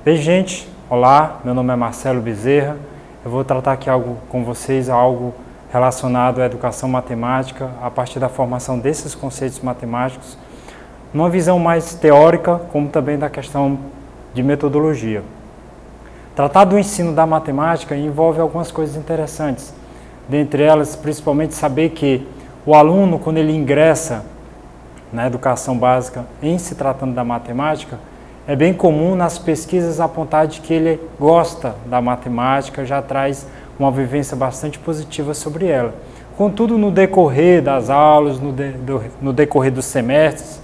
Bem, gente, olá, meu nome é Marcelo Bezerra. Eu vou tratar aqui com vocês algo relacionado à educação matemática a partir da formação desses conceitos matemáticos, numa visão mais teórica, como também da questão de metodologia. Tratar do ensino da matemática envolve algumas coisas interessantes, dentre elas, principalmente saber que o aluno, quando ele ingressa na educação básica em se tratando da matemática, é bem comum nas pesquisas apontar de que ele gosta da matemática, já traz uma vivência bastante positiva sobre ela. Contudo, no decorrer das aulas, no decorrer dos semestres,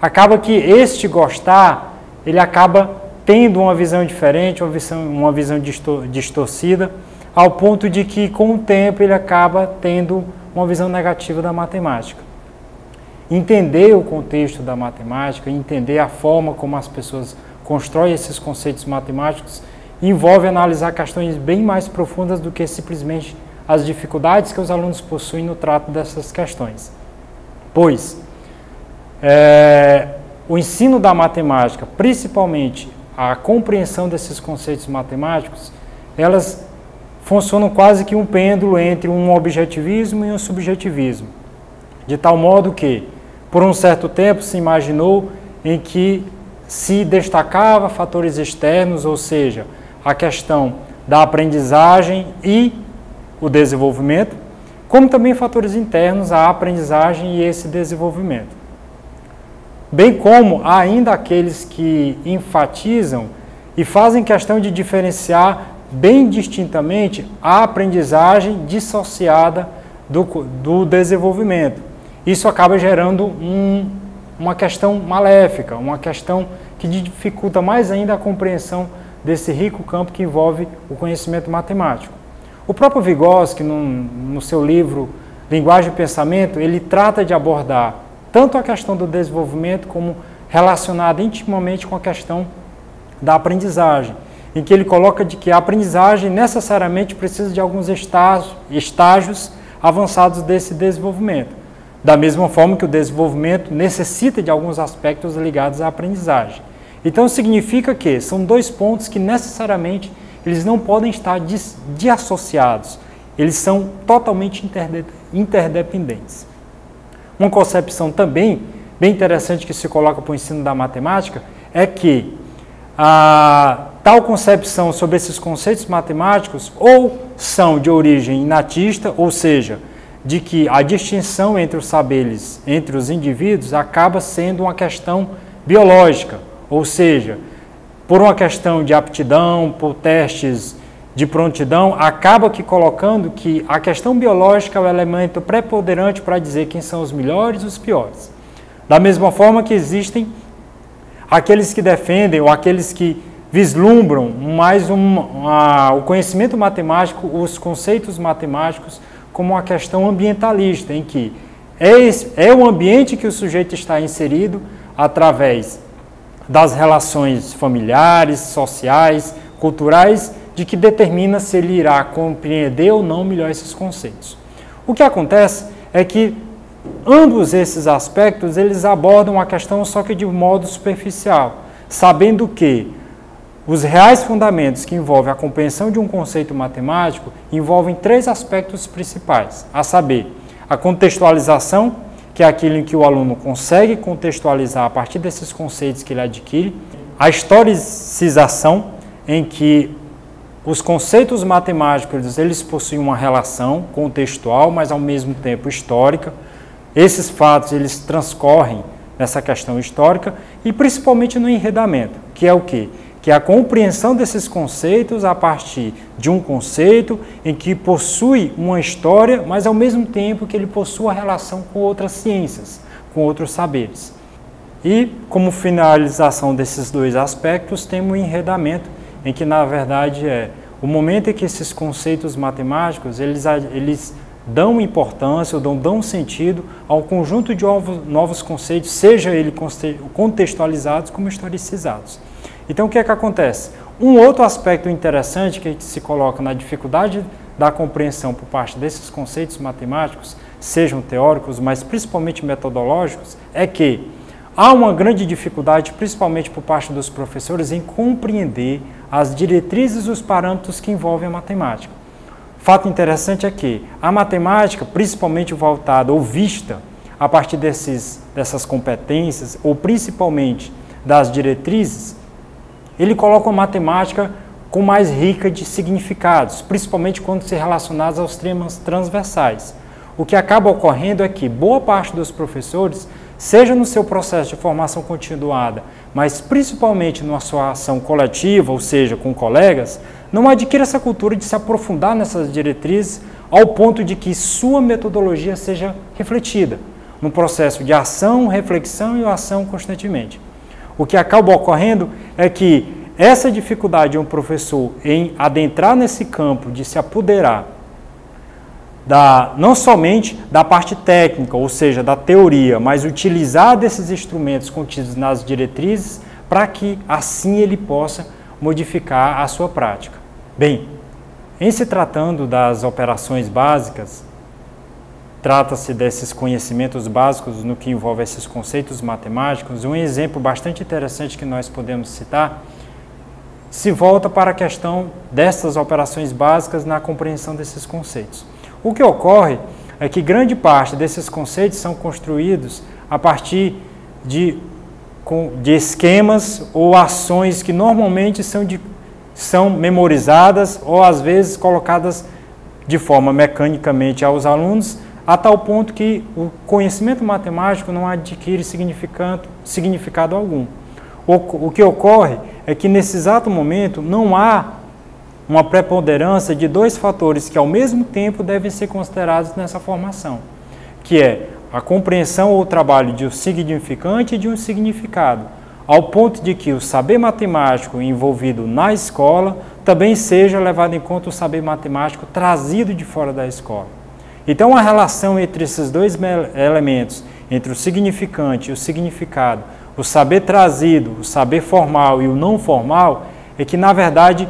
acaba que este gostar, ele acaba tendo uma visão diferente, uma visão distorcida, ao ponto de que, com o tempo, ele acaba tendo uma visão negativa da matemática. Entender o contexto da matemática, entender a forma como as pessoas constroem esses conceitos matemáticos, envolve analisar questões bem mais profundas do que simplesmente as dificuldades que os alunos possuem no trato dessas questões. Pois, o ensino da matemática, principalmente a compreensão desses conceitos matemáticos, elas funcionam quase que um pêndulo entre um objetivismo e um subjetivismo, de tal modo que, por um certo tempo, se imaginou em que se destacava fatores externos, ou seja, a questão da aprendizagem e o desenvolvimento, como também fatores internos, a aprendizagem e esse desenvolvimento. Bem como há ainda aqueles que enfatizam e fazem questão de diferenciar bem distintamente a aprendizagem dissociada do desenvolvimento. Isso acaba gerando uma questão maléfica, uma questão que dificulta mais ainda a compreensão desse rico campo que envolve o conhecimento matemático. O próprio Vygotsky, no seu livro Linguagem e Pensamento, ele trata de abordar tanto a questão do desenvolvimento como relacionada intimamente com a questão da aprendizagem, em que ele coloca de que a aprendizagem necessariamente precisa de alguns estágios avançados desse desenvolvimento. Da mesma forma que o desenvolvimento necessita de alguns aspectos ligados à aprendizagem. Então significa que são dois pontos que necessariamente eles não podem estar desassociados, eles são totalmente interdependentes. Uma concepção também bem interessante que se coloca para o ensino da matemática é que a tal concepção sobre esses conceitos matemáticos ou são de origem inatista, ou seja, de que a distinção entre os saberes, entre os indivíduos, acaba sendo uma questão biológica, ou seja, por uma questão de aptidão, por testes de prontidão, acaba que colocando que a questão biológica é o elemento preponderante para dizer quem são os melhores e os piores. Da mesma forma que existem aqueles que defendem ou aqueles que vislumbram mais o conhecimento matemático, os conceitos matemáticos, como uma questão ambientalista, em que é o ambiente que o sujeito está inserido através das relações familiares, sociais, culturais, de que determina se ele irá compreender ou não melhor esses conceitos. O que acontece é que ambos esses aspectos eles abordam a questão só que de um modo superficial, sabendo que os reais fundamentos que envolvem a compreensão de um conceito matemático envolvem três aspectos principais, a saber, a contextualização, que é aquilo em que o aluno consegue contextualizar a partir desses conceitos que ele adquire, a historicização, em que os conceitos matemáticos eles possuem uma relação contextual, mas ao mesmo tempo histórica. Esses fatos eles transcorrem nessa questão histórica e principalmente no enredamento, que é o quê? Que é a compreensão desses conceitos a partir de um conceito em que possui uma história, mas ao mesmo tempo que ele possua relação com outras ciências, com outros saberes. E, como finalização desses dois aspectos, temos o enredamento, em que, na verdade, é o momento em que esses conceitos matemáticos, eles dão importância, ou dão sentido ao conjunto de novos conceitos, seja eles contextualizados como historicizados. Então, o que é que acontece? Um outro aspecto interessante que se coloca na dificuldade da compreensão por parte desses conceitos matemáticos, sejam teóricos, mas principalmente metodológicos, é que há uma grande dificuldade, principalmente por parte dos professores, em compreender as diretrizes e os parâmetros que envolvem a matemática. Fato interessante é que a matemática, principalmente voltada ou vista a partir dessas competências, ou principalmente das diretrizes, ele coloca a matemática com mais rica de significados, principalmente quando se relacionados aos temas transversais. O que acaba ocorrendo é que boa parte dos professores, seja no seu processo de formação continuada, mas principalmente na sua ação coletiva, ou seja, com colegas, não adquire essa cultura de se aprofundar nessas diretrizes ao ponto de que sua metodologia seja refletida no processo de ação, reflexão e ação constantemente. O que acaba ocorrendo é que essa dificuldade de um professor em adentrar nesse campo, de se apoderar não somente da parte técnica, ou seja, da teoria, mas utilizar desses instrumentos contidos nas diretrizes para que assim ele possa modificar a sua prática. Bem, em se tratando das operações básicas, trata-se desses conhecimentos básicos no que envolve esses conceitos matemáticos. Um exemplo bastante interessante que nós podemos citar se volta para a questão dessas operações básicas na compreensão desses conceitos. O que ocorre é que grande parte desses conceitos são construídos a partir de esquemas ou ações que normalmente são memorizadas ou às vezes colocadas de forma mecanicamente aos alunos, a tal ponto que o conhecimento matemático não adquire significado algum. O que ocorre é que nesse exato momento não há uma preponderância de dois fatores que ao mesmo tempo devem ser considerados nessa formação, que é a compreensão ou o trabalho de um significante e de um significado, ao ponto de que o saber matemático envolvido na escola também seja levado em conta o saber matemático trazido de fora da escola. Então a relação entre esses dois elementos, entre o significante e o significado, o saber trazido, o saber formal e o não formal, é que na verdade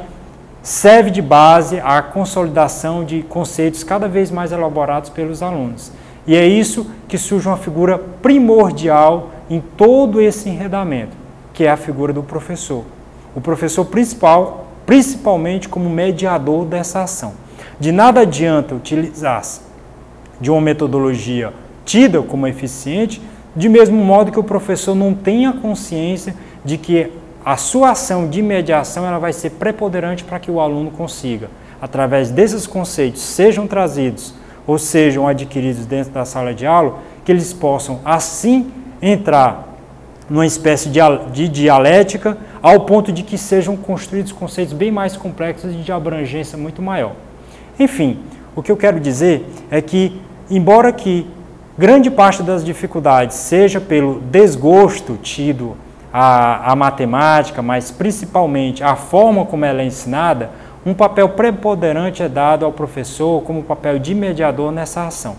serve de base à consolidação de conceitos cada vez mais elaborados pelos alunos. E é isso que surge uma figura primordial em todo esse enredamento, que é a figura do professor. O professor principalmente como mediador dessa ação. De nada adianta utilizar-se de uma metodologia tida como eficiente, de mesmo modo que o professor não tenha consciência de que a sua ação de mediação ela vai ser preponderante para que o aluno consiga, através desses conceitos, sejam trazidos ou sejam adquiridos dentro da sala de aula, que eles possam assim entrar numa espécie de dialética, ao ponto de que sejam construídos conceitos bem mais complexos e de abrangência muito maior. Enfim, o que eu quero dizer é que, embora que grande parte das dificuldades seja pelo desgosto tido à matemática, mas principalmente a forma como ela é ensinada, um papel preponderante é dado ao professor como papel de mediador nessa ação.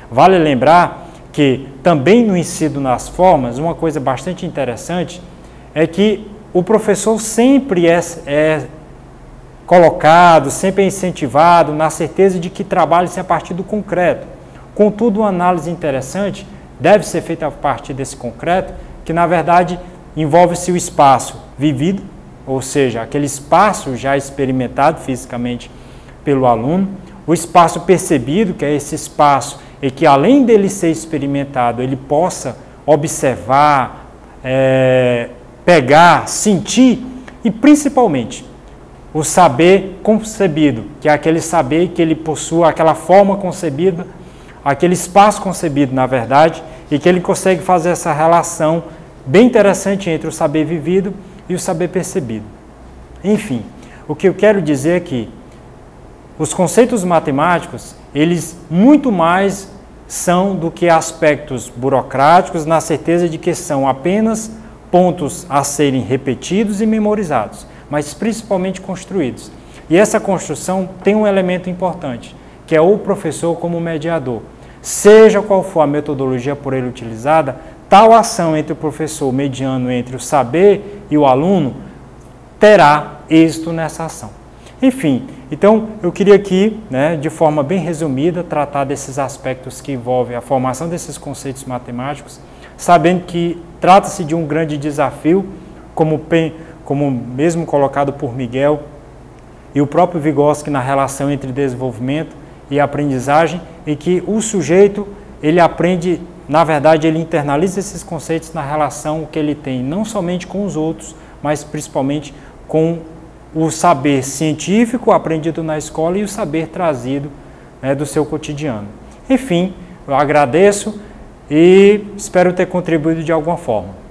Vale lembrar que também no ensino nas formas, uma coisa bastante interessante é que o professor sempre é colocado, sempre é incentivado na certeza de que trabalhe-se a partir do concreto. Contudo, uma análise interessante deve ser feita a partir desse concreto, que na verdade envolve-se o espaço vivido, ou seja, aquele espaço já experimentado fisicamente pelo aluno, o espaço percebido, que é esse espaço em que além dele ser experimentado, ele possa observar, pegar, sentir e principalmente o saber concebido, que é aquele saber que ele possui, aquela forma concebida, aquele espaço concebido, na verdade, e que ele consegue fazer essa relação bem interessante entre o saber vivido e o saber percebido. Enfim, o que eu quero dizer é que os conceitos matemáticos, eles muito mais são do que aspectos burocráticos, na certeza de que são apenas pontos a serem repetidos e memorizados, mas principalmente construídos. E essa construção tem um elemento importante, que é o professor como mediador. Seja qual for a metodologia por ele utilizada, tal ação entre o professor mediando entre o saber e o aluno terá êxito nessa ação. Enfim, então eu queria aqui, de forma bem resumida, tratar desses aspectos que envolvem a formação desses conceitos matemáticos, sabendo que trata-se de um grande desafio, como mesmo colocado por Miguel e o próprio Vygotsky na relação entre desenvolvimento e aprendizagem, e que o sujeito, ele aprende, na verdade, ele internaliza esses conceitos na relação que ele tem, não somente com os outros, mas principalmente com o saber científico aprendido na escola e o saber trazido, né, do seu cotidiano. Enfim, eu agradeço e espero ter contribuído de alguma forma.